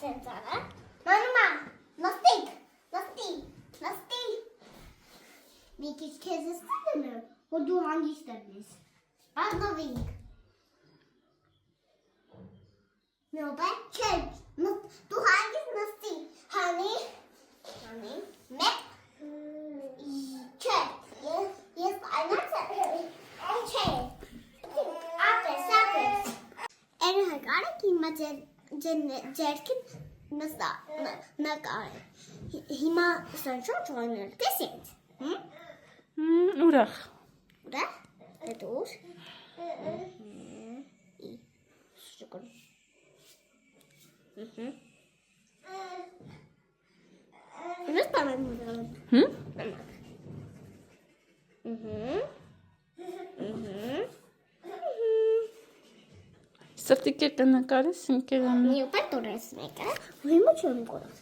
Senzara. Mama, lastik. Bir kez istedin mi? O du hangi istediniz? Ben de vink. Ne o ben? Kek. Du hangi lastik? Hani? Met. Kek. Yes, I know that. Okay. Apples. Er hagara ki mace jerkin նկար հիմա սրանց joiner տեսեք ուրախ դե դուր շուկր Ես բանան Սրտիկը կնկարես ինքերան Մի ուպեր տորես մեկը, հիմա չեմ կորած